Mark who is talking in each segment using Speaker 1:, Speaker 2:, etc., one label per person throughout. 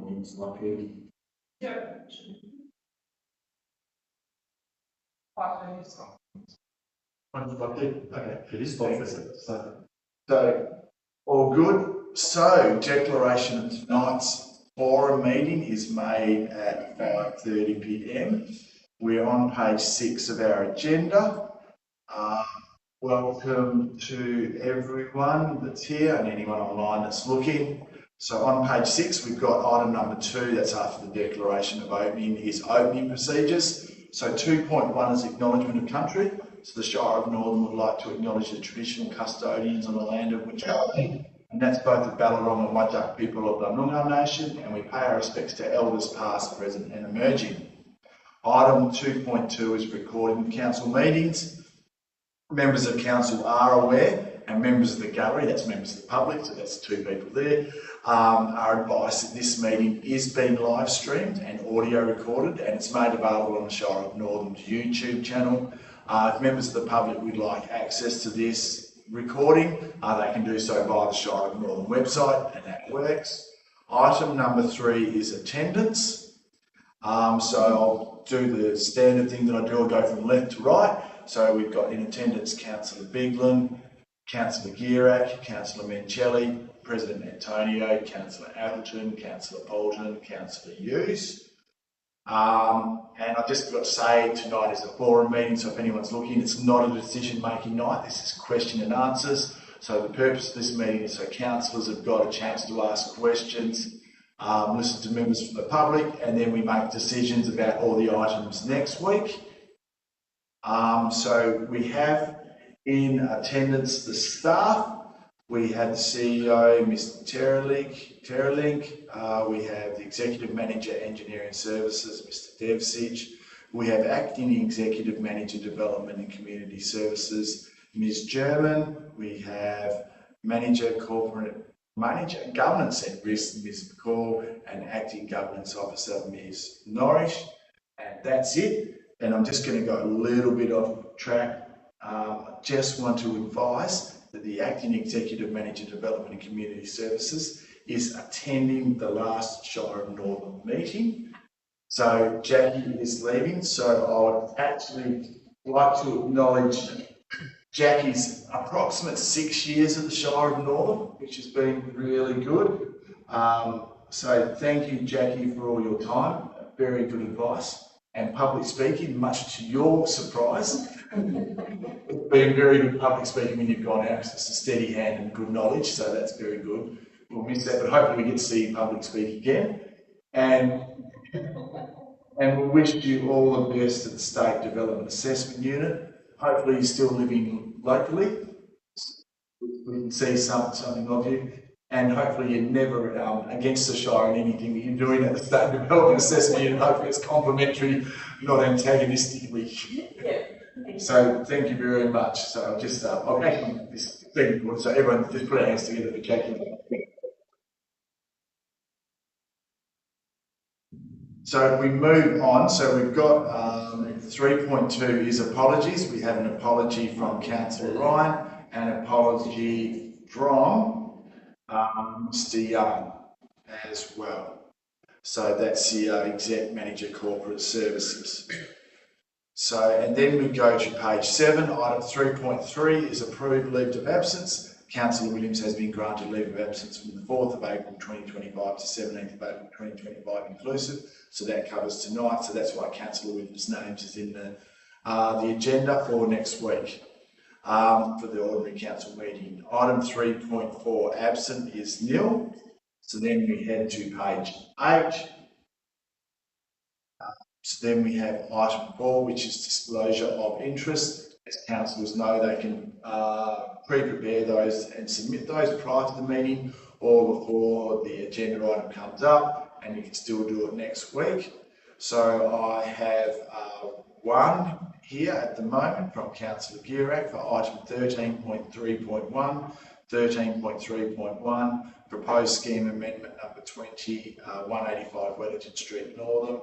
Speaker 1: It's lucky.
Speaker 2: Yeah. 5 minutes.
Speaker 1: Okay, it is 5:30.
Speaker 3: So, all good. So, declaration of tonight's forum meeting is made at 5:30 p.m. We're on page 6 of our agenda. Welcome to everyone that's here and anyone online that's looking. So on page 6, we've got item number 2, that's after the declaration of opening, is opening procedures. So 2.1 is acknowledgement of country. So the Shire of Northern would like to acknowledge the traditional custodians on the land of which we are, and that's both the Ballarong and Wadjuk people of the Noongar Nation, and we pay our respects to elders past, present and emerging. Item 2.2 is recording of council meetings. Members of council are aware, and members of the gallery, that's members of the public, so that's 2 people there, are advised that this meeting is being live streamed and audio recorded, and it's made available on the Shire of Northern's YouTube channel. If members of the public would like access to this recording, they can do so via the Shire of Northern website, and that works. Item number 3 is attendance. So I'll do the standard thing that I do, I'll go from left to right. So we've got in attendance Councillor Biglan, Councillor Gierak, Councillor Mencelli, President Antonio, Councillor Appleton, Councillor Bolton, Councillor Hughes. And I've just got to say, tonight is a forum meeting, so if anyone's looking, it's not a decision-making night, this is question and answers. So the purpose of this meeting is so councillors have got a chance to ask questions, listen to members from the public, and then we make decisions about all the items next week. So we have in attendance the staff. We have the CEO, Mr. Terralink. We have the Executive Manager, Engineering Services, Mr. Devsich. We have Acting Executive Manager, Development and Community Services, Ms. German. We have Corporate Manager and Governance at Risk, Ms. McCall, and Acting Governance Officer, Ms. Norrish. And that's it. And I'm just going to go a little bit off track. I just want to advise that the Acting Executive Manager Development and Community Services is attending the last Shire of Northern meeting. So Jackie is leaving, so I would actually like to acknowledge Jackie's approximate 6 years at the Shire of Northern, which has been really good. So thank you, Jackie, for all your time. Very good advice. And public speaking, much to your surprise. It's been very good public speaking when you've gone out. It's a steady hand and good knowledge, so that's very good. We'll miss that, but hopefully we get to see you public speak again. And we wish you all the best at the State Development Assessment Unit. Hopefully you're still living locally. We can see something of you. And hopefully you're never against the Shire in anything that you're doing at the State Development Assessment Unit. Hopefully it's complimentary, not antagonistically. So thank you very much. So I'll just, I'll actually this thing, so everyone just put our hands together for Jackie. So if we move on, so we've got 3.2 is apologies. We have an apology from Councillor Ryan and an apology from Mr. Young as well. So that's the Exec Manager Corporate Services. So, and then we go to page 7, item 3.3 is approved leave of absence. Councillor Williams has been granted leave of absence from the 4th of April 2025 to 17th of April 2025 inclusive. So that covers tonight. So that's why Councillor Williams' name is in the agenda for next week. For the ordinary council meeting. Item 3.4 absent is nil. So then we head to page 8. So then we have item 4, which is disclosure of interest. As councillors know, they can pre-prepare those and submit those prior to the meeting or before the agenda item comes up, and you can still do it next week. So I have one here at the moment from Councillor Gierak for item 13.3.1, 13.3.1, proposed scheme amendment number 20, 185 Wellington Street, Northern.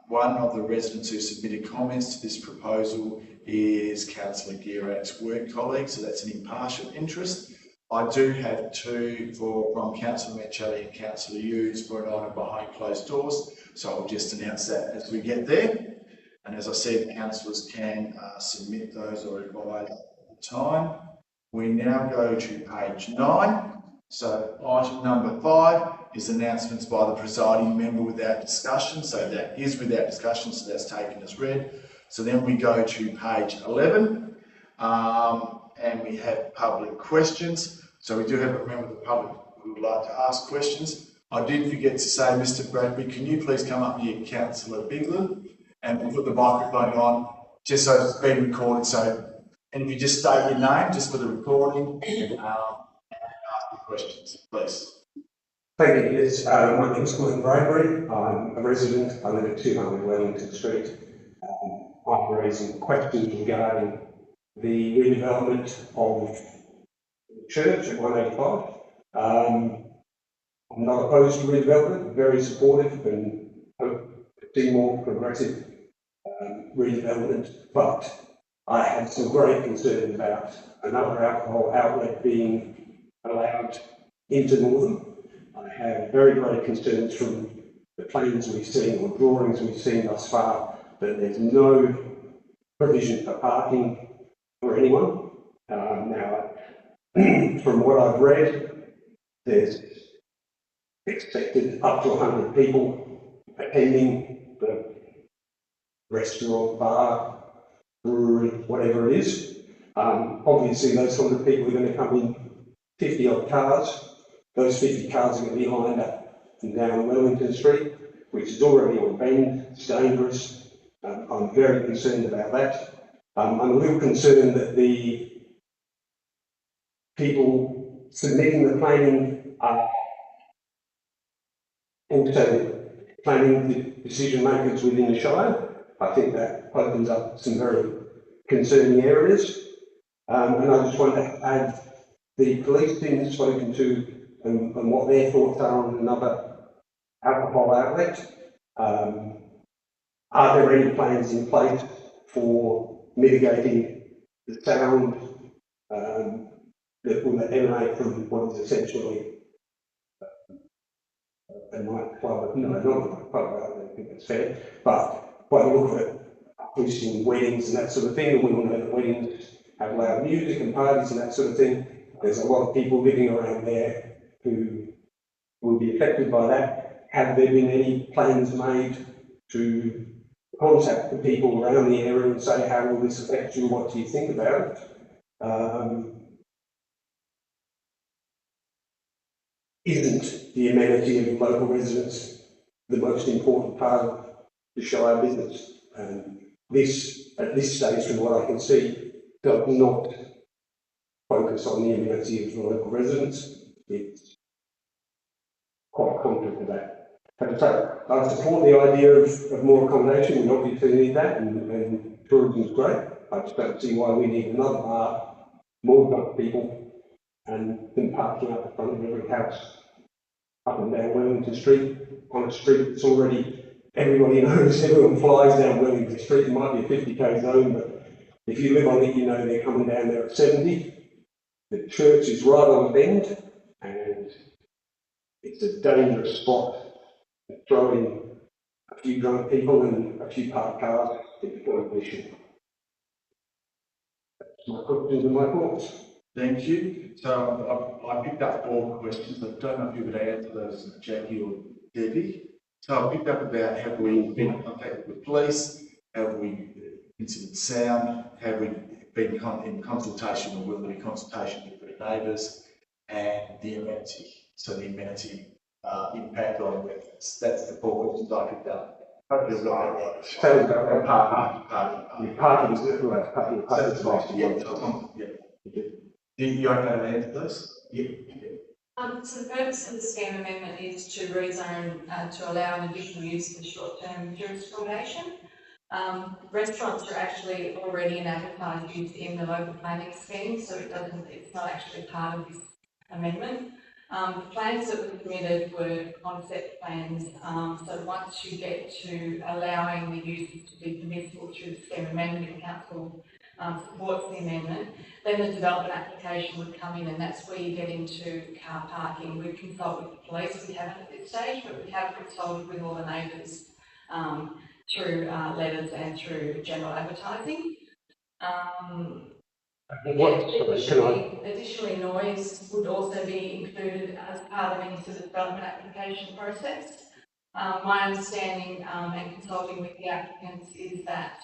Speaker 3: One of the residents who submitted comments to this proposal is Councillor Gierak's work colleague, so that's an impartial interest. I do have two from Councillor Mancelli and Councillor Hughes for an item behind closed doors, so I'll just announce that as we get there. And as I said, councillors can submit those or advise at the time. We now go to page 9. So item number 5 is announcements by the presiding member without discussion. So that is without discussion, so that's taken as read. So then we go to page 11 and we have public questions. So we do have a member of the public who would like to ask questions. I did forget to say, Mr. Bradbury, can you please come up here, Councillor Bigland, and put the microphone on, just so it's being recorded. So, and if you just state your name, just for the recording, and ask your questions, please.
Speaker 4: Thank you. Yes, my name is Glenn Bradbury. I'm a resident. I live at 200 Wellington Street. I'm raising questions regarding the redevelopment of the church at 185. I'm not opposed to redevelopment, very supportive and hope to see more progressive redevelopment, but I have some great concerns about another alcohol outlet being allowed into Northern. I have very great concerns from the plans we've seen or drawings we've seen thus far that there's no provision for parking for anyone. Now, from what I've read, there's expected up to 100 people attending the restaurant, bar, brewery, whatever it is. Obviously, those 100 people are going to come in 50 odd cars. Those 50 cars are going to be lined up and down Wellington Street, which is already on bend. It's dangerous. I'm very concerned about that. I'm a little concerned that the people submitting the planning are also planning the decision makers within the Shire. I think that opens up some very concerning areas. And I just want to add the police team spoken to and what their thoughts are on another alcohol outlet. Are there any plans in place for mitigating the sound that will emanate from what is essentially a nightclub? No, not a nightclub, I don't think that's fair. But by the look of it, hosting weddings and that sort of thing, and we all know that weddings have loud music and parties and that sort of thing. There's a lot of people living around there who will be affected by that. Have there been any plans made to contact the people around the area and say, how will this affect you? What do you think about it? Isn't the amenity of local residents the most important part of the Shire business? And this, at this stage, from what I can see, does not focus on the amenity of the local residents. It's quite contrary to that. So I support the idea of more accommodation. We obviously need that, and tourism is great. I just don't see why we need another bar, more drunk people, and them parking up in front of every house up and down Wellington Street, on a street that's already, everybody knows, everyone flies down Wellington Street. It might be a 50k zone, but if you live on it, you know they're coming down there at 70. The church is right on the bend, and it's a dangerous spot. Throw in a few drunk people and a few parked cars, it becomes an issue. That's my questions and my thoughts.
Speaker 3: Thank you. So I picked up 4 questions. I don't know if you would answer those, Jackie or Debbie. So I picked up about, have we been in contact with police? Have we considered sound? Have we been in consultation, or will there be consultation with the neighbours? And the amenity. So the amenity impact on residents. That's the 4 questions I picked up. Hopefully you've got that right.
Speaker 4: Sounds about right. Parking is good, right? Parking is fast.
Speaker 3: Yeah. Do you okay to answer those? Yeah.
Speaker 2: So the purpose of the scheme amendment is to rezone to allow an additional use for short-term tourist accommodation. Restaurants are actually already an advertised use in the local planning scheme, so it's not actually part of this amendment. The plans that were submitted were concept plans, so once you get to allowing the uses to be permissible through the scheme amendment, the council supports the amendment, then the development application would come in, and that's where you get into car parking. We consult with the police, we haven't at this stage, but we have consulted with all the neighbours through letters and through general advertising. Additionally, noise would also be included as part of into the development application process. My understanding and consulting with the applicants is that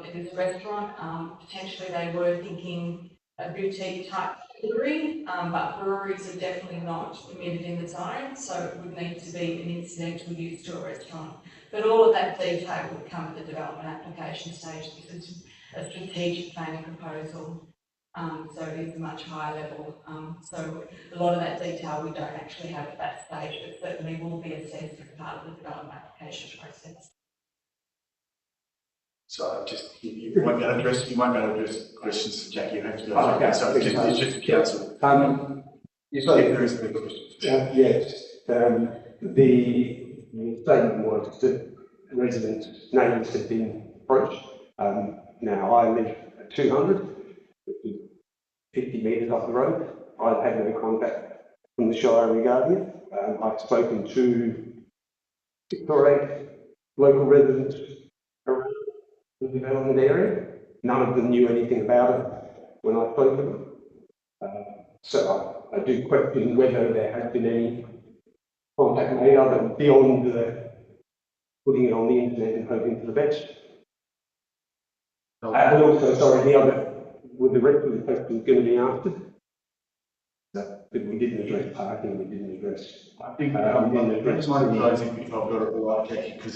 Speaker 2: it is a restaurant. Potentially they were thinking a boutique type brewery, but breweries are definitely not permitted in the zone, so it would need to be an incidental use to a restaurant. But all of that detail would come at the development application stage. This is a strategic planning proposal, so it is a much higher level. So a lot of that detail we don't actually have at that stage, but certainly will be assessed as part of the development application process.
Speaker 3: So you won't be able to address questions to Jackie. You have to go. Okay, so it's just the council.
Speaker 4: Yes,
Speaker 3: so there is no questions.
Speaker 4: Yes. The statement was that residents' names have been approached. Now I live at 200, 50 metres up the road. I've had no contact from the Shire regarding it. I've spoken to 6 or 8 local residents around the development area. None of them knew anything about it when I spoke to them. So I do question whether there has been any contact made other beyond putting it on the internet and hoping for the best. And also, sorry, the rest of the question going to be answered. But we didn't address parking, we didn't address.
Speaker 3: I think if I've got it right, Jackie, because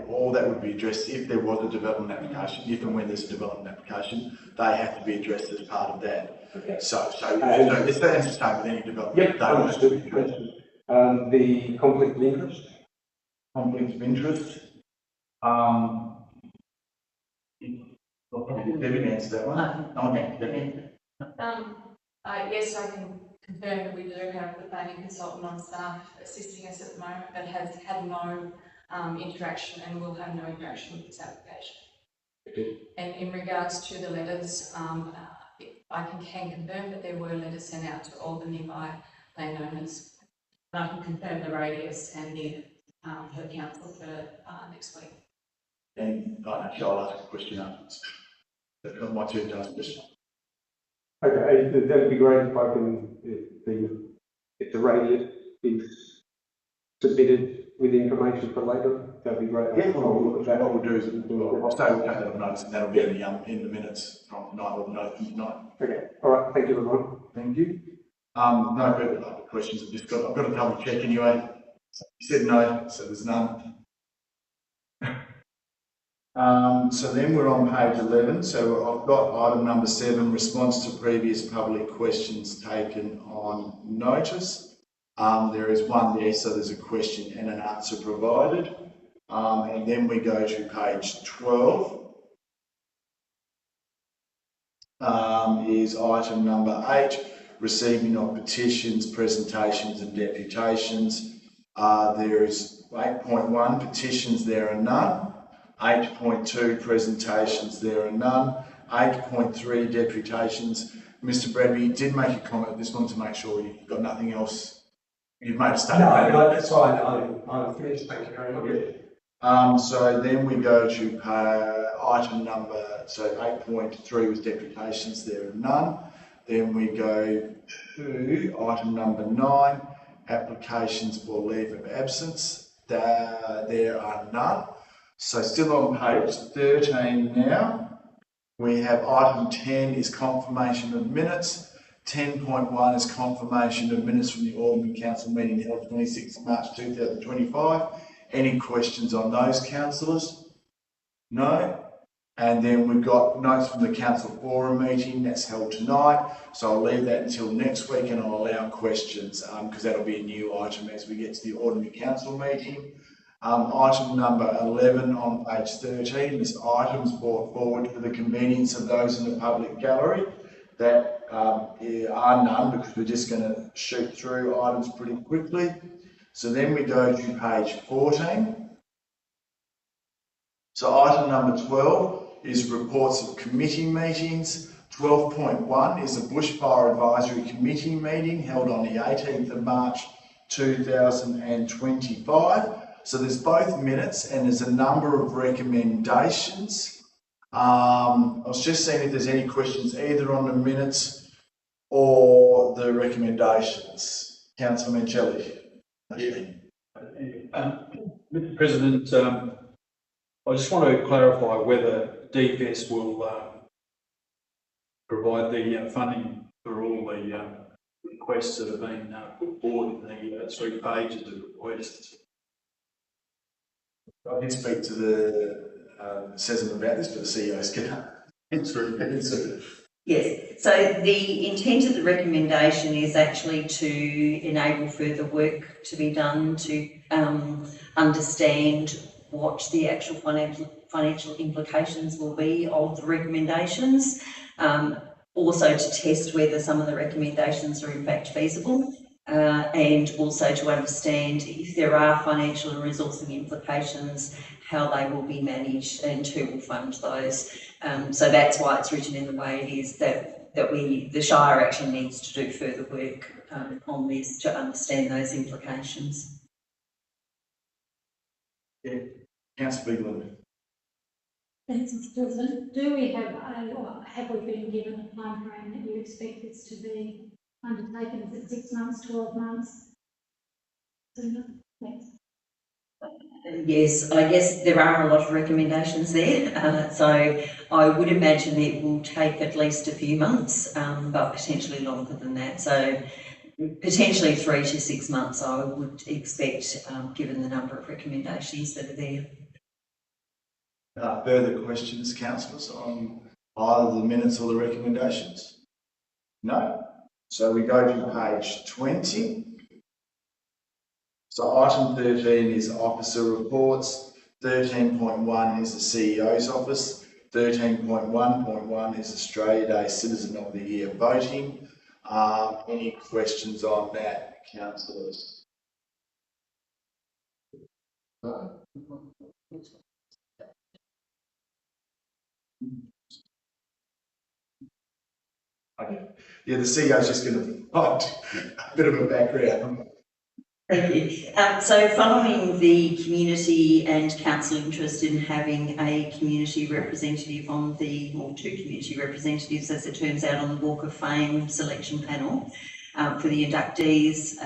Speaker 3: all that would be addressed if there was a development application. If and when there's a development application, they have to be addressed as part of that.
Speaker 4: Okay.
Speaker 3: So it's the same with any development.
Speaker 4: Yep, understood. The conflict of interest.
Speaker 3: Conflict of interest. Debbie answer that one. Okay.
Speaker 2: Yes, I can confirm that we do have the planning consultant on staff assisting us at the moment, but has had no interaction and will have no interaction with this application.
Speaker 4: Okay.
Speaker 2: And in regards to the letters, I can confirm that there were letters sent out to all the nearby landowners. And I can confirm the radius and the per council for next week.
Speaker 3: And actually, I'll ask a question afterwards. That's not my turn to ask a question.
Speaker 4: Okay, that'd be great if I can, if the radius is submitted with information for later, that'd be great.
Speaker 3: Yeah, what we'll do is I'll stay with that notes, and that'll be in the minutes from tonight or note from tonight.
Speaker 4: Okay, all right, thank you everyone.
Speaker 3: Thank you. No further questions. I've got to double check anyway. You said no, so there's none. So then we're on page 11. So I've got item number 7, response to previous public questions taken on notice. There is one there, so there's a question and an answer provided. And then we go to page 12. Is item number 8, receiving of petitions, presentations and deputations. There is 8.1 petitions, there are none. 8.2 presentations, there are none. 8.3 deputations. Mr. Bradby did make a comment. I just wanted to make sure you've got nothing else. You've made a statement.
Speaker 4: No, that's fine. I'm finished. Thank you very much.
Speaker 3: So then we go to item number, so 8.3 was deputations, there are none. Then we go to item number 9, applications for leave of absence. There are none. So still on page 13 now, we have item 10 is confirmation of minutes. 10.1 is confirmation of minutes from the Alderman Council meeting held 26 March 2025. Any questions on those, councillors? No? And then we've got notes from the Council Forum meeting that's held tonight. So I'll leave that until next week and I'll allow questions because that'll be a new item as we get to the Ordinary Council meeting. Item number 11 on page 13 is items brought forward for the convenience of those in the public gallery. That are none because we're just going to shoot through items pretty quickly. So then we go to page 14. So item number 12 is reports of committee meetings. 12.1 is a Bushfire Advisory Committee meeting held on the 18th of March 2025. So there's both minutes and there's a number of recommendations. I was just seeing if there's any questions either on the minutes or the recommendations. Councillor Mancelli.
Speaker 1: Mr. President, I just want to clarify whether DFS will provide the funding for all the requests that have been put forward in the 3 pages of requests.
Speaker 3: I did speak to the CESM about this, but the CEO's going to answer it.
Speaker 5: Yes, so the intent of the recommendation is actually to enable further work to be done to understand what the actual financial implications will be of the recommendations, also to test whether some of the recommendations are in fact feasible, and also to understand if there are financial and resourcing implications, how they will be managed and who will fund those. So that's why it's written in the way it is, that the Shire actually needs to do further work on this to understand those implications.
Speaker 3: Yeah. Councillor Bigland.
Speaker 6: Thanks, Mr. President. Do we have or have we been given a time frame that you expect this to be undertaken? Is it 6 months, 12 months? Sooner? Thanks.
Speaker 5: Yes, I guess there are a lot of recommendations there, so I would imagine it will take at least a few months, but potentially longer than that. So potentially 3 to 6 months I would expect, given the number of recommendations that are there.
Speaker 3: Further questions, councillors, on either the minutes or the recommendations? No? So we go to page 20. So item 13 is officer reports, 13.1 is the CEO's office, 13.1.1 is Australia Day Citizen of the Year voting. Any questions on that, councillors? Okay. Yeah, the CEO's just going to provide a bit of a background.
Speaker 5: Thank you. So following the community and council interest in having a community representative on the, or 2 community representatives as it turns out, on the Walk of Fame selection panel for the inductees,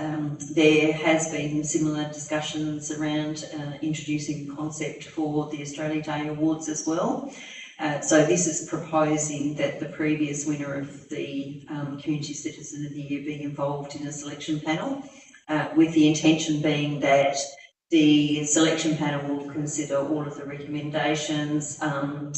Speaker 5: there has been similar discussions around introducing the concept for the Australia Day Awards as well. So this is proposing that the previous winner of the Community Citizen of the Year be involved in a selection panel, with the intention being that the selection panel will consider all of the recommendations, all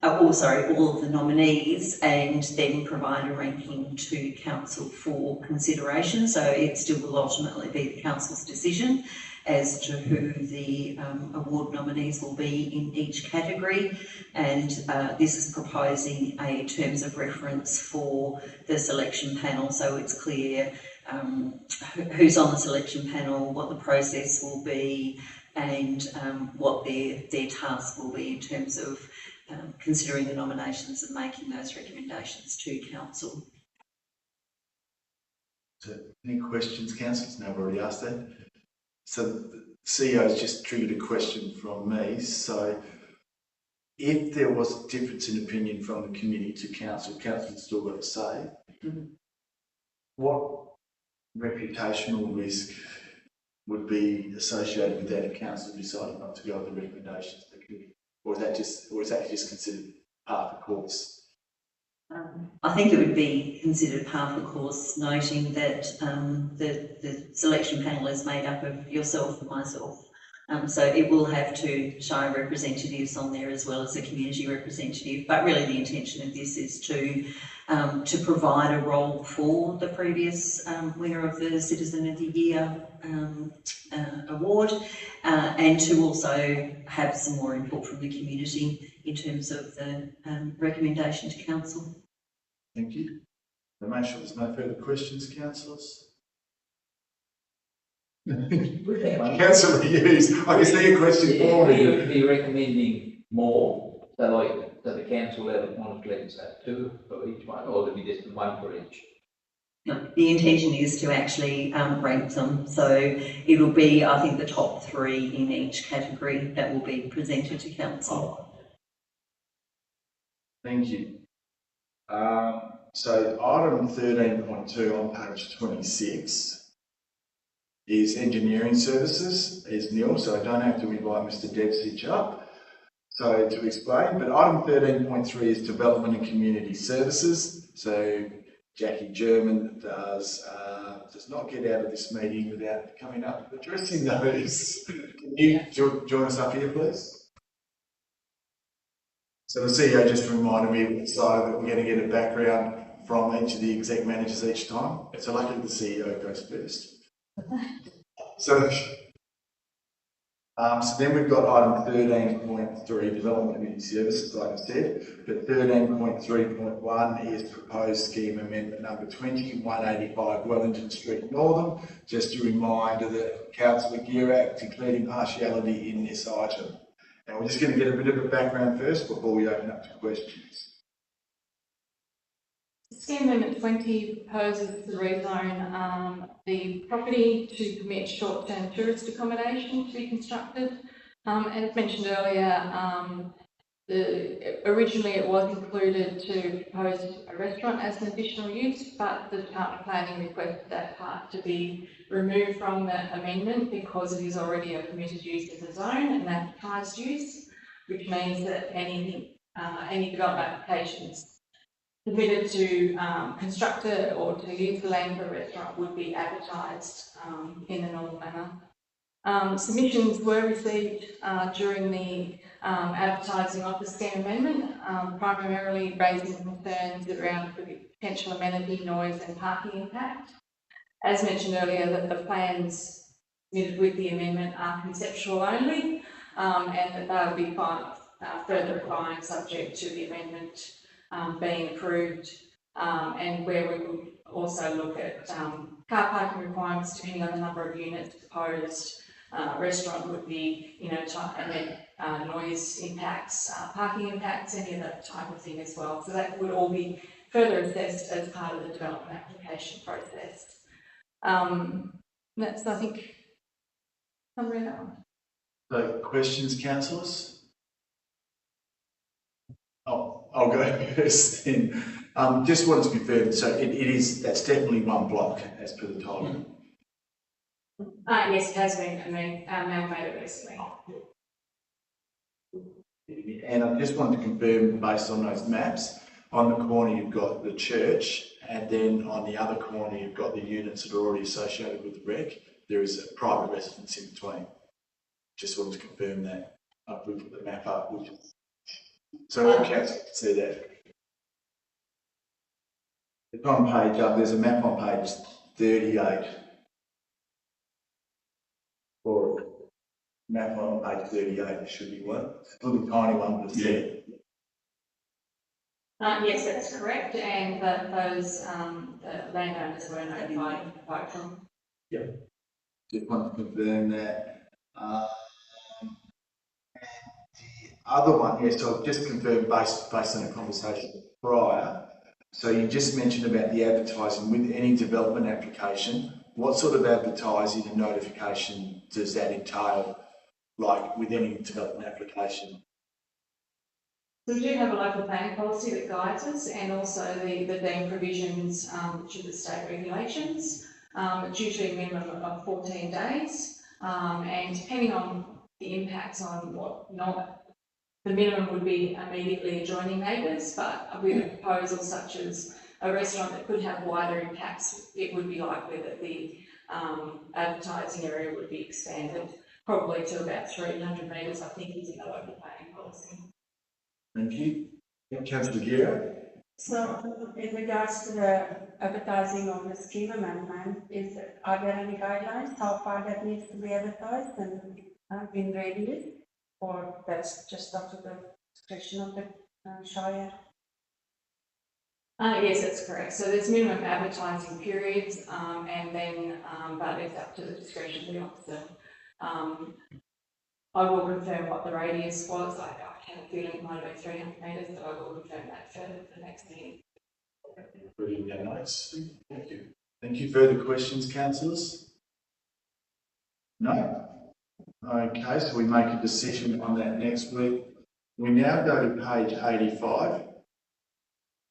Speaker 5: of the nominees, and then provide a ranking to council for consideration. So it still will ultimately be the council's decision as to who the award nominees will be in each category, and this is proposing a terms of reference for the selection panel, so it's clear who's on the selection panel, what the process will be, and what their task will be in terms of considering the nominations and making those recommendations to council.
Speaker 3: So any questions, councillors? No, I've already asked that. So the CEO's just triggered a question from me. So if there was a difference in opinion from the committee to council, council's still got a say.
Speaker 5: Mm-hmm.
Speaker 3: What reputational risk would be associated with that if council decided not to go with the recommendations of the committee? Or is that just considered part of the course?
Speaker 5: I think it would be considered part of the course, noting that the selection panel is made up of yourself and myself. So it will have 2 Shire representatives on there as well as a community representative. But really the intention of this is to provide a role for the previous winner of the Citizen of the Year award, and to also have some more input from the community in terms of the recommendation to council.
Speaker 3: Thank you. To make sure there's no further questions, councillors. Councillor Hughes, I can see a question for me.
Speaker 7: You would be recommending more, so like does the council ever contemplate that 2 for each one, or do we just 1 for each?
Speaker 5: No, the intention is to actually rank them, so it'll be, I think, the top 3 in each category that will be presented to council.
Speaker 3: Thank you. So item 13.2 on page 26 is engineering services, is nil, so I don't have to invite Mr. Devsich up so to explain, but item 13.3 is development and community services. So Jackie German does not get out of this meeting without coming up and addressing those. Can you join us up here, please? So the CEO just reminded me that we're going to get a background from each of the exec managers each time. So luckily the CEO goes first. So then we've got item 13.3, development community services, like I said, but 13.3.1 is proposed scheme amendment number 20, 185 Wellington Street Northern. Just a reminder that Councillor Gierak declared impartiality in this item. And we're just going to get a bit of a background first before we open up to questions.
Speaker 2: Scheme Amendment 20 proposes to rezone the property to permit short-term tourist accommodation to be constructed. As mentioned earlier, originally it was included to propose a restaurant as an additional use, but the Department of Planning requested that part to be removed from the amendment because it is already a permitted use in the zone and advertised use, which means that any development applications submitted to construct it or to use the land for a restaurant would be advertised in the normal manner. Submissions were received during the advertising of the scheme amendment, primarily raising concerns around the potential amenity, noise and parking impact. As mentioned earlier, that the plans submitted with the amendment are conceptual only, and that they will be further refined subject to the amendment being approved, and where we would also look at car parking requirements depending on the number of units proposed. Restaurant would be, and then noise impacts, parking impacts, any of that type of thing as well. So that would all be further assessed as part of the development application process. That's, I think, summary of that one.
Speaker 3: So questions, councillors? I'll go first then. Just wanted to confirm, so that's definitely one block as per the title.
Speaker 2: Yes, it has been amalgamated recently.
Speaker 3: And I just wanted to confirm, based on those maps, on the corner you've got the church, and then on the other corner you've got the units that are already associated with the rec. There is a private residence in between. Just wanted to confirm that. I've put the map up, which is so all council can see that. It's on page there's a map on page 38. Or map on page 38, there should be one. It's a little tiny one, but it's there.
Speaker 2: Yes, that's correct, and those the landowners were notified from.
Speaker 3: Yeah. Just want to confirm that. The other one, yes, so I've just confirmed based on a conversation prior. So you just mentioned about the advertising with any development application. What sort of advertising and notification does that entail, like with any development application?
Speaker 2: We do have a local planning policy that guides us, and also the deemed provisions, which are the state regulations. It's usually a minimum of 14 days, and depending on the impacts on what not, the minimum would be immediately adjoining neighbours, but with a proposal such as a restaurant that could have wider impacts, it would be likely that the advertising area would be expanded, probably to about 300 metres, I think, is in the local planning policy.
Speaker 3: Thank you. Councillor Guerra.
Speaker 8: So, in regards to the advertising of the scheme amendment, are there any guidelines how far that needs to be advertised and been radius, or that's just up to the discretion of the Shire?
Speaker 2: Yes, that's correct. So there's minimum advertising periods, and then, but it's up to the discretion of the officer. I will confirm what the radius was. I have a feeling it might have been 300 metres, but I will confirm that for the next meeting.
Speaker 3: Brilliant, yeah, nice. Thank you. Thank you. Further questions, councillors? No? Okay, so we make a decision on that next week. We now go to page 85.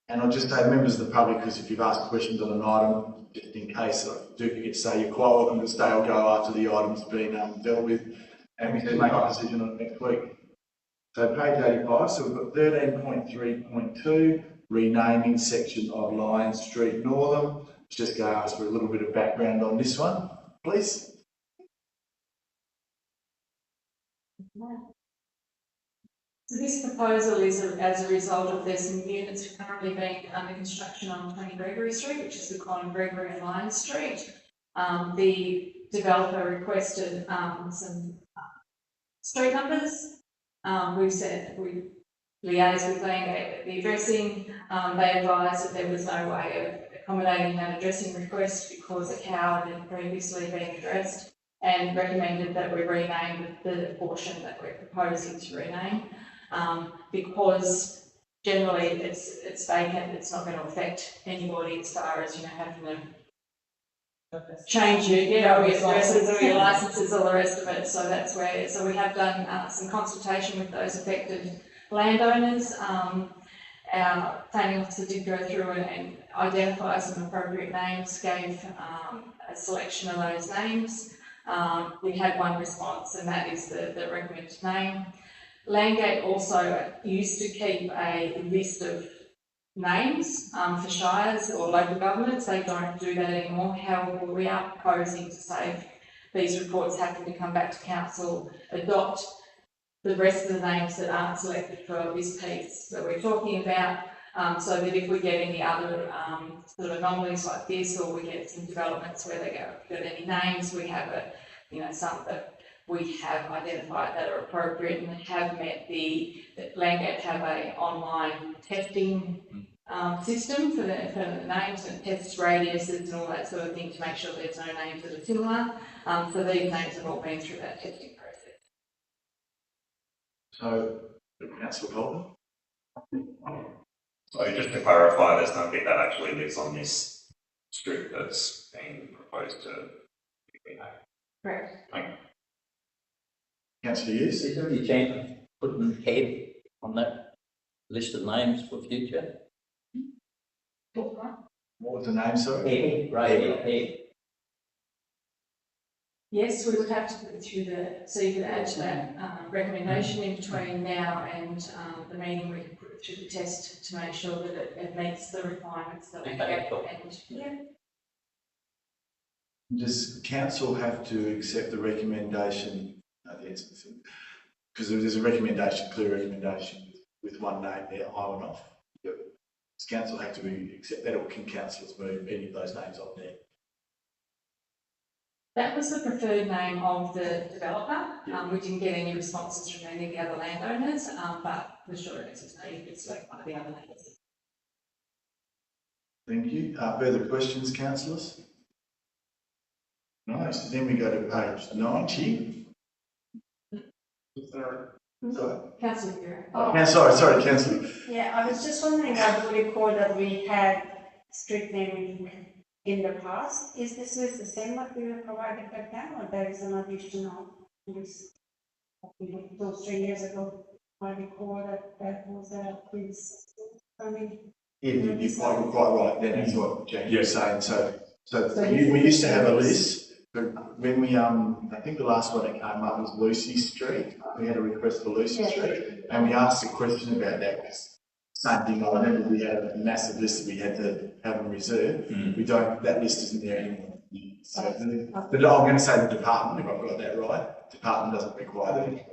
Speaker 3: And I'll just say, members of the public, because if you've asked questions on an item, just in case I do forget to say, you're quite welcome to stay or go after the item's been dealt with, and we can make a decision on it next week. So page 85, so we've got 13.3.2, renaming section of Lion Street Northam. Just go ask for a little bit of background on this one, please.
Speaker 2: So this proposal is as a result of there's some units currently being under construction on 20 Gregory Street, which is the Colin Gregory and Lion Street. The developer requested some street numbers. We liaised with Landgate at the addressing. They advised that there was no way of accommodating that addressing request because a cow had previously been addressed, and recommended that we rename the portion that we're proposing to rename. Because generally it's vacant, it's not going to affect anybody as far as, having to change your addresses or your licences, all the rest of it. So that's where, so we have done some consultation with those affected landowners. Our planning officer did go through and identify some appropriate names, gave a selection of those names. We had one response, and that is the recommended name. Landgate also used to keep a list of names for shires or local governments. They don't do that anymore. However, we are proposing to say these reports having to come back to council, adopt the rest of the names that aren't selected for this piece that we're talking about, so that if we get any other sort of anomalies like this, or we get some developments where they got any names, we have some that we have identified that are appropriate and have met that Landgate have a online testing system for the names and tests radiuses and all that sort of thing to make sure there's no names that are similar. So these names have all been through that testing process.
Speaker 3: So, Councillor Holden?
Speaker 9: So just to clarify, there's nothing that actually lives on this strip that's being proposed to be renamed.
Speaker 2: Correct.
Speaker 3: Councillor Hughes?
Speaker 7: Is there any chance of putting head on that list of names for future?
Speaker 3: What was the name, sorry?
Speaker 7: Head, right, head.
Speaker 2: Yes, we would have to put it through so you could add to that recommendation in between now and the meeting. We can put it through the test to make sure that it meets the requirements that we get.
Speaker 3: Does council have to accept the recommendation? Because there's a recommendation, clear recommendation with one name there, on and off. Does council have to accept that, or can councillors move any of those names on there?
Speaker 2: That was the preferred name of the developer. We didn't get any responses from any of the other landowners, but the short answer is no, you could select one of the other names.
Speaker 3: Thank you. Further questions, councillors? Nice. Then we go to page 90.
Speaker 2: Councillor Bureau.
Speaker 3: Oh, sorry, councillor.
Speaker 8: Yeah, I was just wondering, I do recall that we had street naming in the past. Is this list the same what we were provided back then, or there is an additional list? 2 or 3 years ago, I recall that was a previous.
Speaker 3: You're quite right. That's what Jackie was saying. So we used to have a list. But when we, I think the last one that came up was Lucy Street. We had a request for Lucy Street, and we asked a question about that. Same thing, I remember we had a massive list that we had to have them reserved. We don't, that list isn't there anymore. So, but I'm going to say the department, if I've got that right, department doesn't require that anymore.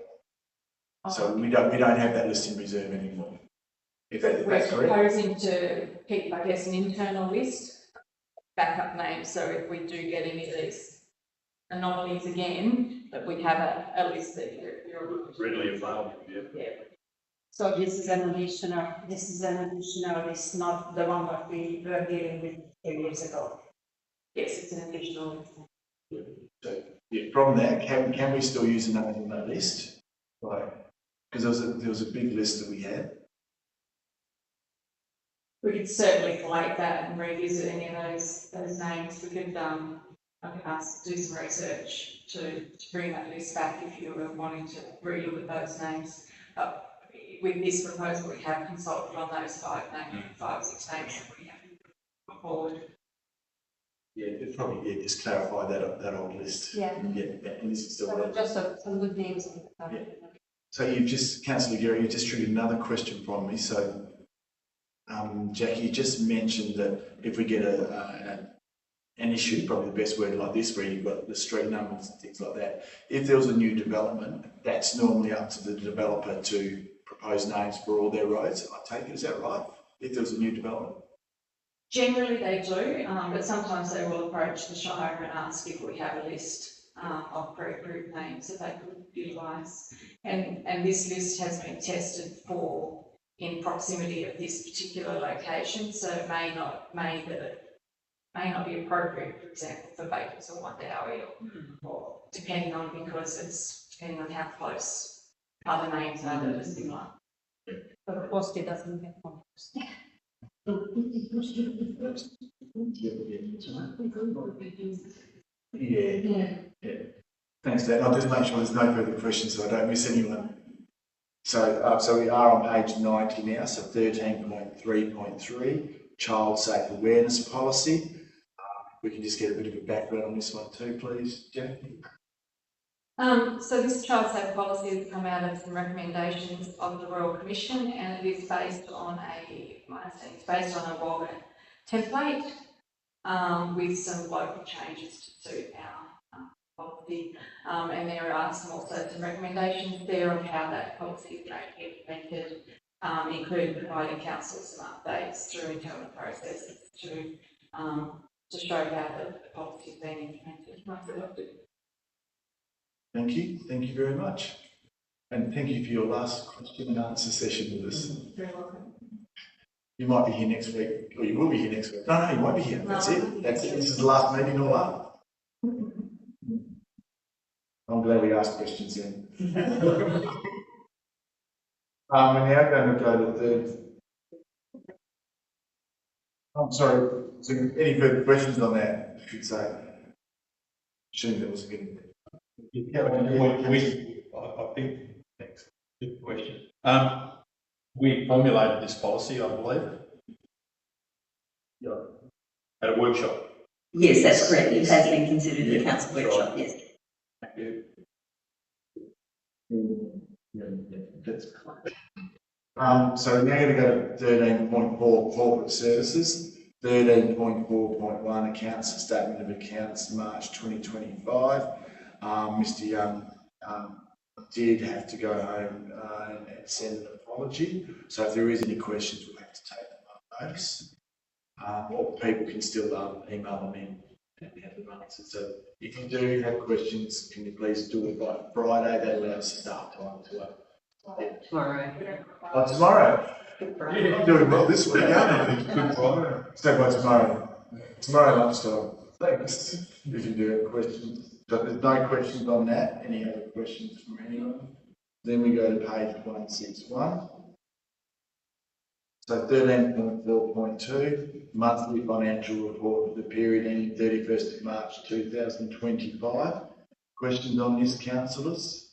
Speaker 3: So we don't have that list in reserve anymore. If that's correct.
Speaker 2: We're proposing to keep, I guess, an internal list, backup names, so if we do get any of these anomalies again, that we have a list that you're
Speaker 1: Readily available, yeah.
Speaker 8: So this is an additional list, not the one that we were dealing with 10 years ago.
Speaker 2: Yes, it's an additional.
Speaker 3: So, yeah, from that, can we still use the names on that list? Right, because there was a big list that we had.
Speaker 2: We could certainly collate that and revisit any of those names. We could, I could ask, do some research to bring that list back if you were wanting to relook at those names. With this proposal, we have consulted on those 5 or 6 names that we have put forward.
Speaker 3: Yeah, it'd probably, yeah, just clarify that old list.
Speaker 8: Yeah.
Speaker 3: Yeah, and this is still
Speaker 8: So
Speaker 3: there.
Speaker 8: just some good names on the top.
Speaker 3: Yeah. So you've just, Councillor Gary, you just triggered another question from me. So, Jackie, you just mentioned that if we get an issue, probably the best word like this, where you've got the street numbers and things like that, if there was a new development, that's normally up to the developer to propose names for all their roads. I take it, is that right? If there was a new development?
Speaker 2: Generally they do, but sometimes they will approach the Shire and ask if we have a list of pre-approved names that they could utilise. And this list has been tested for in proximity of this particular location, so it may not be appropriate, for example, for Bakers or Wandowie or depending on how close other names are that are similar.
Speaker 8: But Posty doesn't get one.
Speaker 3: Yeah. Thanks, Dan. I'll just make sure there's no further questions so I don't miss anyone. So we are on page 90 now, so 13.3.3, Child Safe Awareness Policy. We can just get a bit of a background on this one too, please, Jackie.
Speaker 2: So this child safe policy has come out of some recommendations of the Royal Commission, and it is based on a WAGA template with some local changes to suit our policy. And there are some recommendations there on how that policy is going to be implemented, including providing council some updates through internal processes to show how the policy is being implemented.
Speaker 3: Thank you very much. And thank you for your last question and answer session with us.
Speaker 2: Very welcome.
Speaker 3: You might be here next week, or you will be here next week. No, you won't be here. That's it. That's it. This is the last meeting all up. I'm glad we asked questions then. We're now going to go to the. I'm sorry. So any further questions on that? I should say. Assuming that was a good.
Speaker 1: I think, thanks, good question. We formulated this policy, I believe. Yeah. At a workshop.
Speaker 5: Yes, that's correct. It has been considered a council workshop, yes.
Speaker 1: Thank you.
Speaker 3: That's correct. So we're now going to go to 13.4 corporate services, 13.4.1 accounts and statement of accounts, March 2025. Mr. Young did have to go home and send an apology. So if there is any questions, we'll have to take them on notice. Or people can still email them in and have them answered. So if you do have questions, can you please do it by Friday? That allows staff time to
Speaker 5: Tomorrow.
Speaker 3: tomorrow. I'm doing well this week, aren't I? Good Friday. So by tomorrow lunchtime. Thanks. If you do have questions. So there's no questions on that. Any other questions from anyone? Then we go to page 161. So 13.4.2, monthly financial report for the period ending 31st of March 2025. Questions on this, councillors?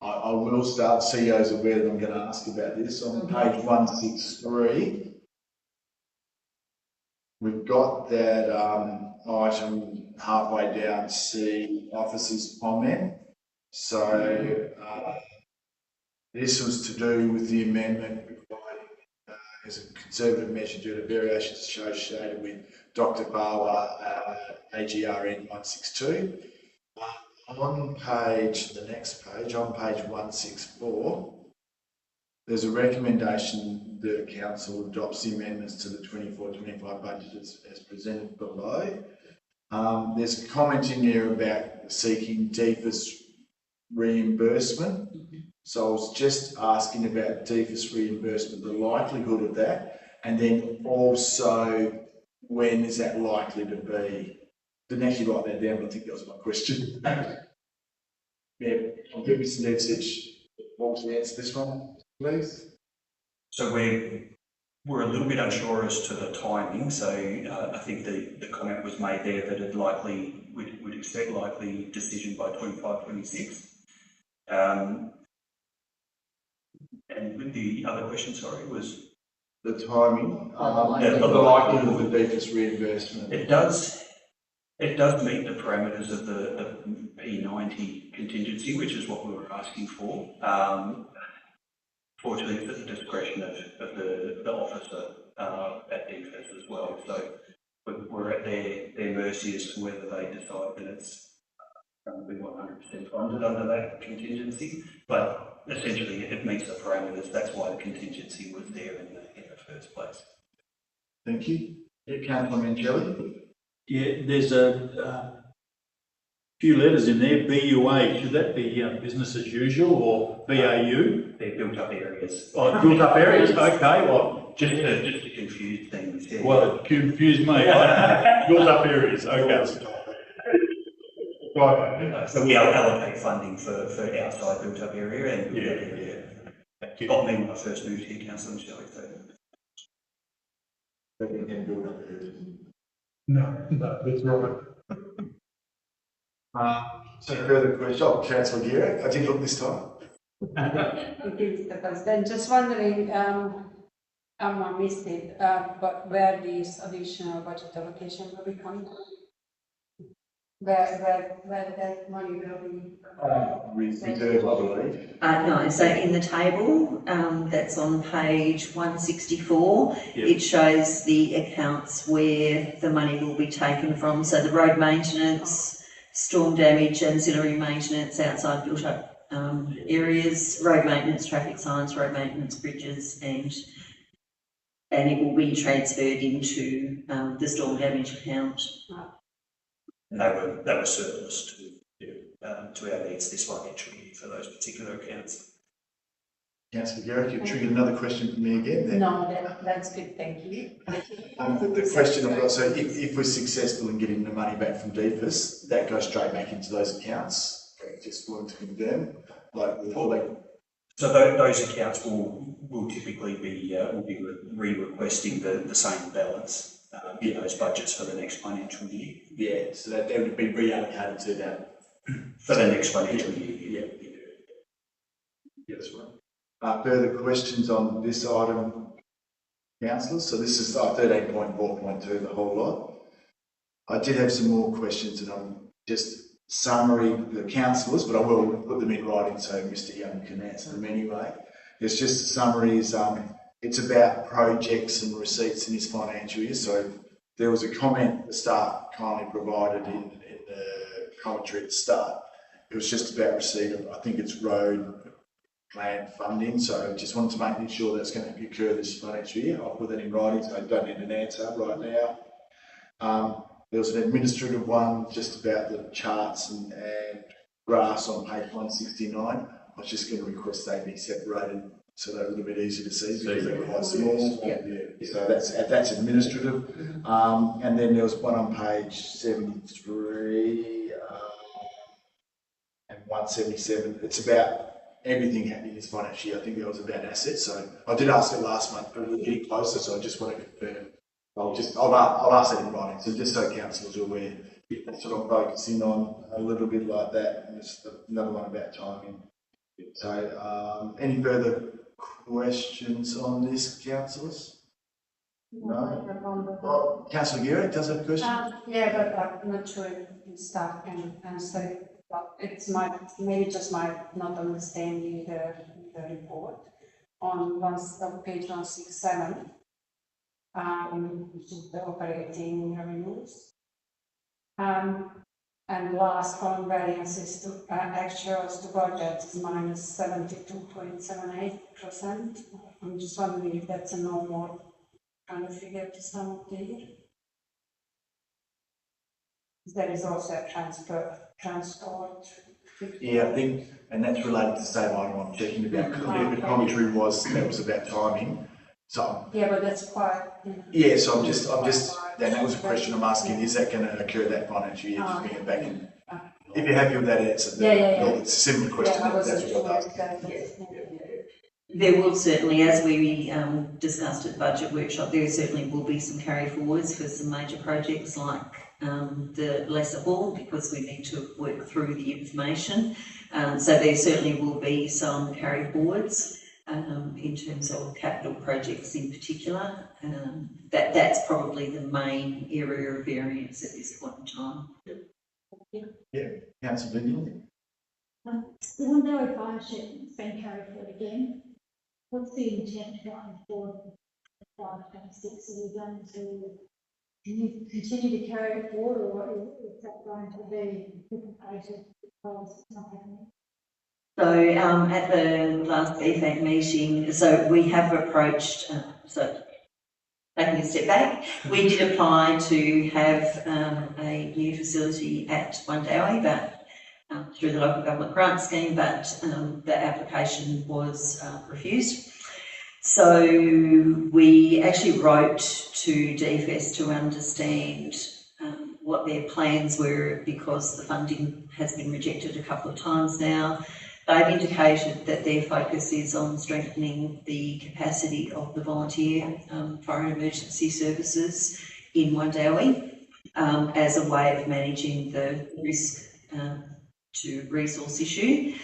Speaker 3: I will start, CEO's aware that I'm going to ask about this. On page 163, we've got that item halfway down, C, officers' comment. So this was to do with the amendment providing as a conservative measure due to variations associated with Dr. Bawa AGRN 162. On the next page, on page 164, there's a recommendation that the council adopts the amendments to the 24-25 budget as presented below. There's a comment in there about seeking DFIS reimbursement. So I was just asking about DFIS reimbursement, the likelihood of that, and then also when is that likely to be? Didn't actually write that down, but I think that was my question. Yeah, I'll give Mr. Nevsich to answer this one, please.
Speaker 10: So we're a little bit unsure as to the timing, so I think the comment was made there that it likely, we'd expect likely decision by 25-26. And the other question, sorry, was?
Speaker 3: The timing,
Speaker 10: Yeah,
Speaker 3: and the likelihood of the DFS reimbursement.
Speaker 10: It does meet the parameters of the P90 contingency, which is what we were asking for. Fortunately, it's at the discretion of the officer at DFS as well. So we're at their mercy as to whether they decide that it's going to be 100% funded under that contingency. But essentially, it meets the parameters. That's why the contingency was there in the first place.
Speaker 3: Thank you. Yeah, Councillor Mancelli.
Speaker 1: Yeah, there's a few letters in there, BUA, should that be business as usual or BAU?
Speaker 10: They're built up areas.
Speaker 1: Oh, built up areas, okay, well,
Speaker 10: Just to confuse things. Yeah.
Speaker 1: well, it confused me. Built up areas, okay. Right.
Speaker 10: So we allocate funding for outside built up area and built up area.
Speaker 1: Thank you.
Speaker 10: Got me when I first moved here, Councillor Michelle. So.
Speaker 4: No, that's right.
Speaker 3: So further question, oh, Councillor Geary, I did look this time.
Speaker 8: Thank you, Mr. President. Just wondering, I missed it, but where this additional budget allocation will be coming from? Where that money will be?
Speaker 3: Reserve, I believe.
Speaker 5: No, so in the table, that's on page 164, it shows the accounts where the money will be taken from. So the road maintenance, storm damage, ancillary maintenance, outside built up areas, road maintenance, traffic signs, road maintenance, bridges, and it will be transferred into the storm damage account.
Speaker 10: And they were surplus to our needs this financial year for those particular accounts.
Speaker 3: Councillor Garrick, you've triggered another question from me again then.
Speaker 8: No, that's good, thank you.
Speaker 3: The question I've got, so if we're successful in getting the money back from DFS, that goes straight back into those accounts? Just wanted to confirm,
Speaker 10: So those accounts will typically be re-requesting the same balance in those budgets for the next financial year.
Speaker 3: Yeah, so that would be reallocated to that.
Speaker 10: For the next financial year.
Speaker 3: Yeah. Yes, right. Further questions on this item, councillors? So this is 13.4.2, the whole lot. I did have some more questions, and I'm just summary the councillors, but I will put them in writing so Mr. Young can answer them anyway. It's just a summary. It's about projects and receipts in this financial year. So there was a comment at the start kindly provided in the commentary at the start. It was just about receipt of, I think it's road plan funding. So just wanted to make sure that's going to occur this financial year. I'll put that in writing, so I don't need an answer right now. There was an administrative one just about the charts and graphs on page 169. I was just going to request they be separated so they're a little bit easier to see because they're quite small. Yeah. So that's administrative. And then there was one on page 73 and 177. It's about everything happening this financial year. I think that was about assets. So I did ask it last month, but we're getting closer, so I just want to confirm. I'll ask that in writing. So just so councillors are aware, that's what I'm focusing on a little bit like that. And just another one about timing. So any further questions on this, councillors? No? Councillor Geary does have a question?
Speaker 8: Yeah, but I'm not sure if staff can answer it. But it's maybe just my not understanding the report. On page 167, which is the operating revenues. And last column variances to actuals to budget is minus 72.78%. I'm just wondering if that's a normal kind of figure to sum up the year. There is also a transport.
Speaker 3: Yeah, I think, and that's related to the same item I'm checking about. The commentary was about timing. So
Speaker 8: yeah, but that's quite.
Speaker 3: Yeah, so I'm just. Then that was a question I'm asking: is that going to occur that financial year? Just bring it back in. If you're happy with that answer, then
Speaker 8: Yeah.
Speaker 3: it's a simple question.
Speaker 8: Yeah, I
Speaker 3: That's
Speaker 8: wasn't
Speaker 3: what
Speaker 8: sure
Speaker 3: I'd
Speaker 8: if
Speaker 3: ask.
Speaker 8: that.
Speaker 5: There will certainly, as we discussed at the budget workshop, there certainly will be some carry forwards for some major projects like the Lesser Hall, because we need to work through the information. So there certainly will be some carry forwards in terms of capital projects in particular. That's probably the main area of variance at this point in time.
Speaker 3: Councillor Bignell?
Speaker 6: The Wundowie fire shed has been carried forward again. What's the intent going forward for 526? Are we going to continue to carry it forward, or is that going to be duplicated because it's not happening?
Speaker 5: So at the last EFAC meeting, so we have approached, so taking a step back, we did apply to have a new facility at Wundowie, but through the local government grant scheme, but the application was refused. So we actually wrote to DFS to understand what their plans were, because the funding has been rejected a couple of times now. They've indicated that their focus is on strengthening the capacity of the volunteer fire and emergency services in Wundowie as a way of managing the risk to resource issue.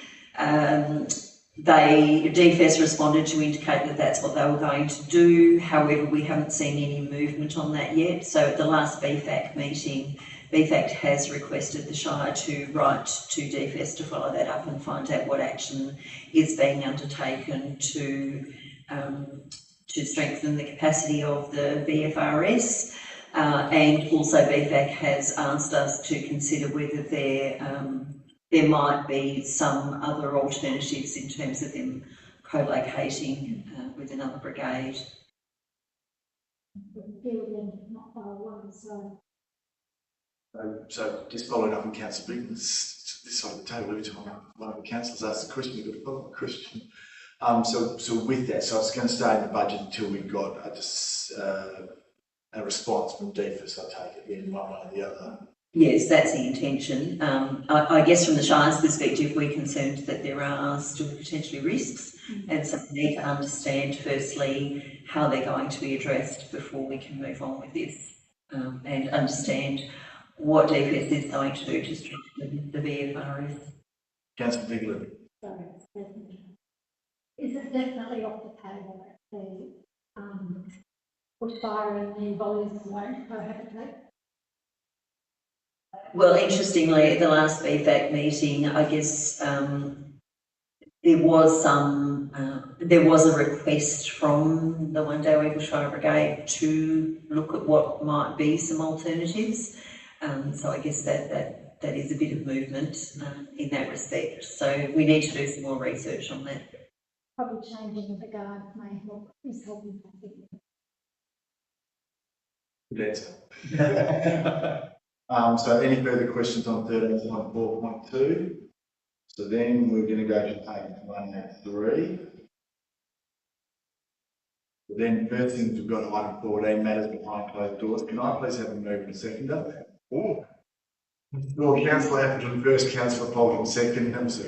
Speaker 5: DFS responded to indicate that that's what they were going to do. However, we haven't seen any movement on that yet. So at the last BFAC meeting, BFAC has requested the Shire to write to DFS to follow that up and find out what action is being undertaken to strengthen the capacity of the VFRS. And also BFAC has asked us to consider whether there might be some other alternatives in terms of them co-locating with another brigade.
Speaker 6: Not far away, so.
Speaker 3: So just following up on Councillor Bignell's this side of the table, every time one of the councillors asks a question, you've got to follow up question. So with that, so it's going to stay in the budget until we've got a response from DFS, I take it, in one way or the other.
Speaker 5: Yes, that's the intention. I guess from the Shire's perspective, we're concerned that there are still potentially risks, and so we need to understand firstly how they're going to be addressed before we can move on with this, and understand what DFS is going to do to strengthen the VFRS.
Speaker 3: Councillor Bignell.
Speaker 6: Sorry, is it definitely off the table that the bushfire and the volumes won't cohabitate?
Speaker 5: Well, interestingly, at the last BFAC meeting, I guess there was a request from the Wundowie Bushfire Brigade to look at what might be some alternatives. So I guess that is a bit of movement in that respect. So we need to do some more research on that.
Speaker 6: Probably changing the guard may help, is helping.
Speaker 3: Good answer. So any further questions on 13.4.2? So then we're going to go to page 183. Then first things we've got at 114, matters behind closed doors. Can I please have a mover and a seconder? Oh. Well, Councillor Atherton first, Councillor Polton second. That was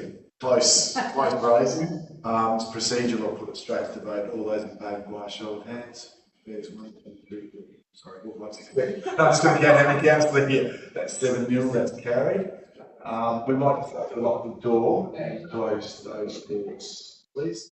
Speaker 3: a close raising. It's procedural, I'll put it straight to the vote. All those in favour by a show of hands. There's 1, 2, 3, 4. Sorry, what was it? No, I'm just going to count how many councillors here. That's 7-0, that's carried. We might just have to lock the door and close those doors, please.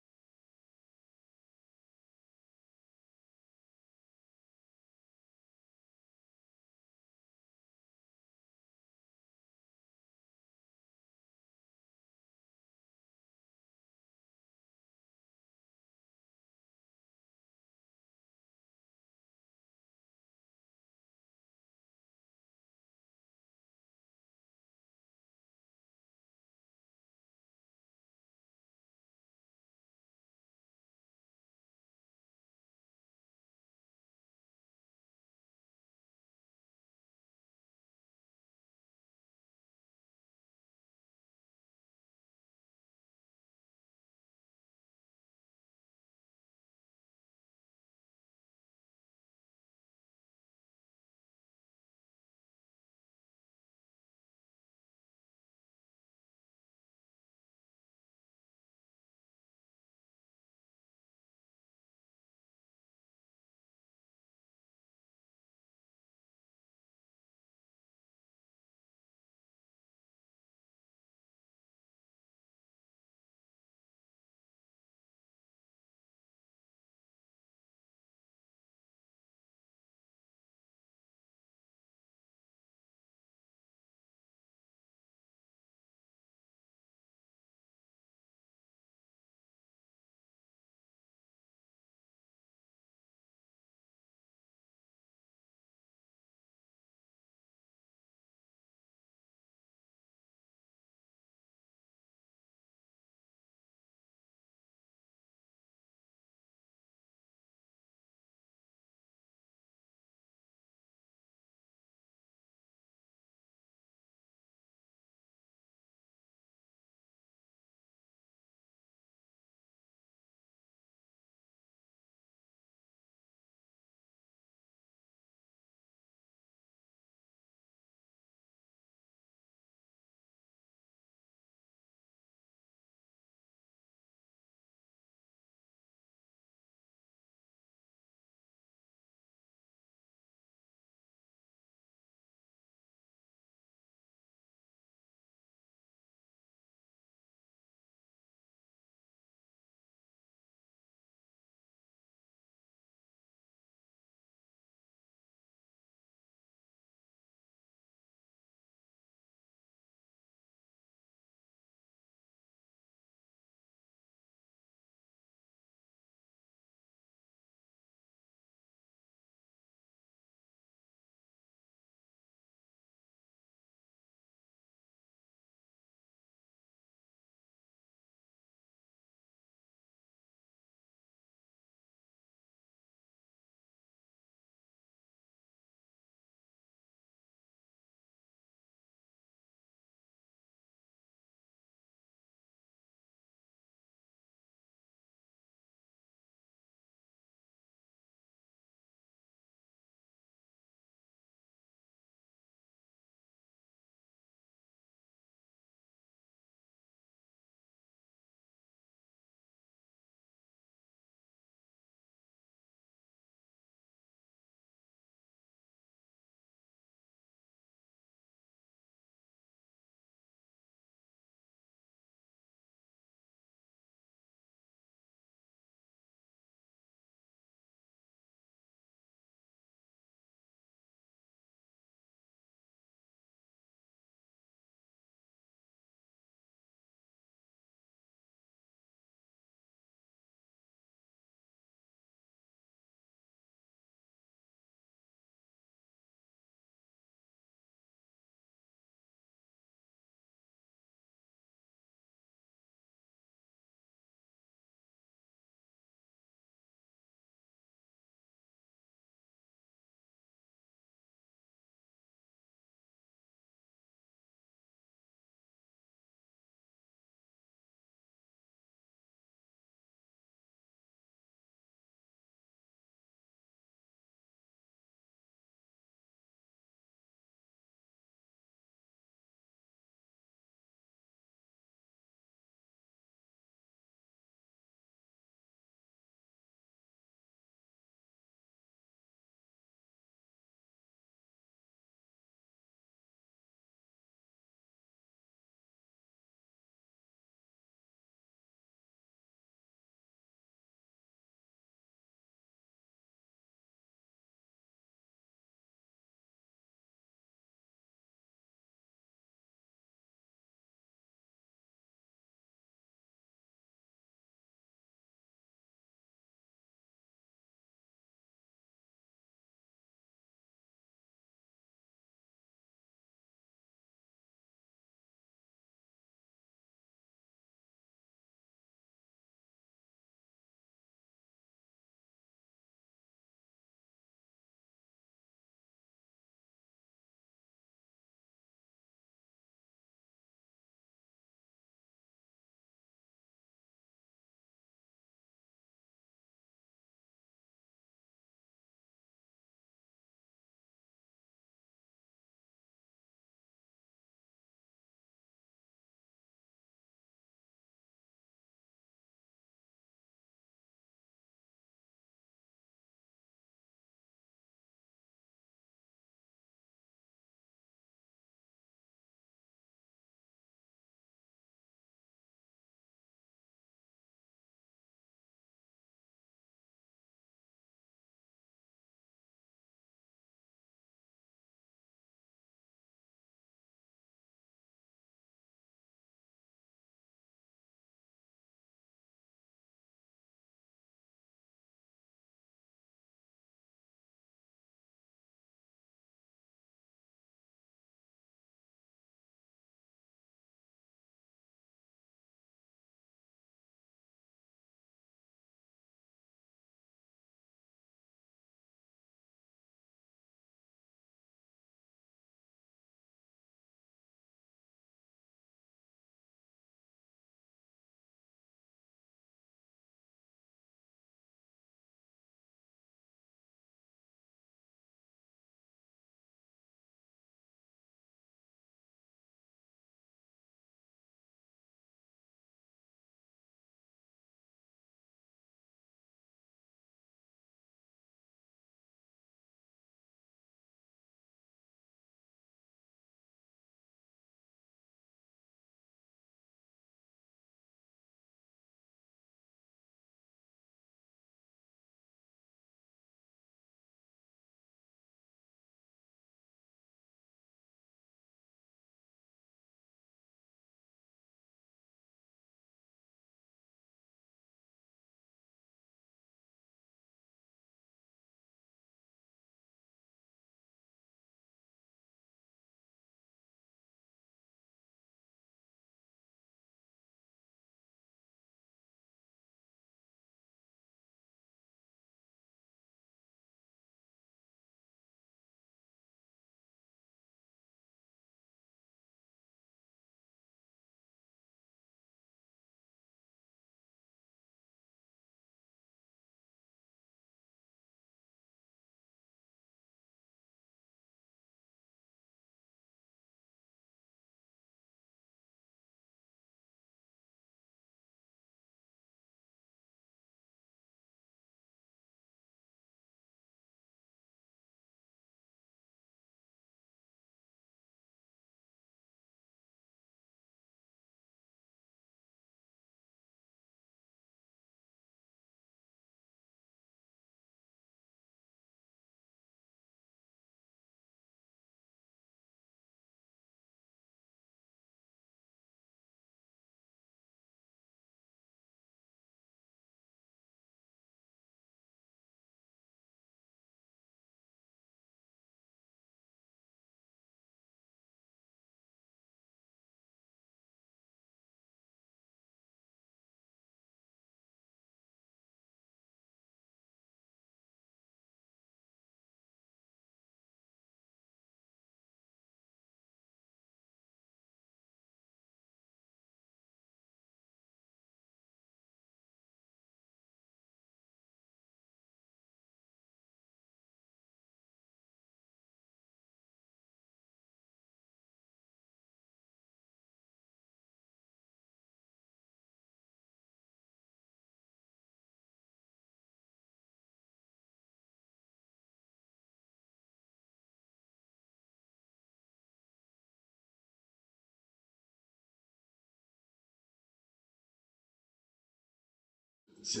Speaker 3: So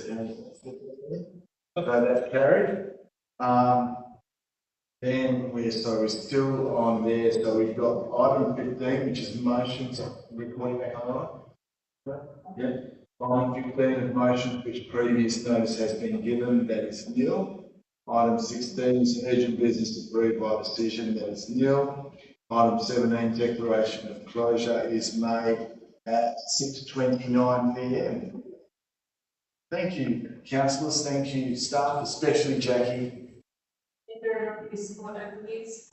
Speaker 3: that's carried. Then we're still on there, so we've got item 15, which is motions, recording back on. Yeah. Item 15 of motions, which previous notice has been given, that is nil. Item 16 is urgent business approved by decision, that is nil. Item 17, declaration of closure is made at 6:29 p.m. Thank you, councillors, thank you, staff, especially Jackie.
Speaker 2: Is there enough support over this?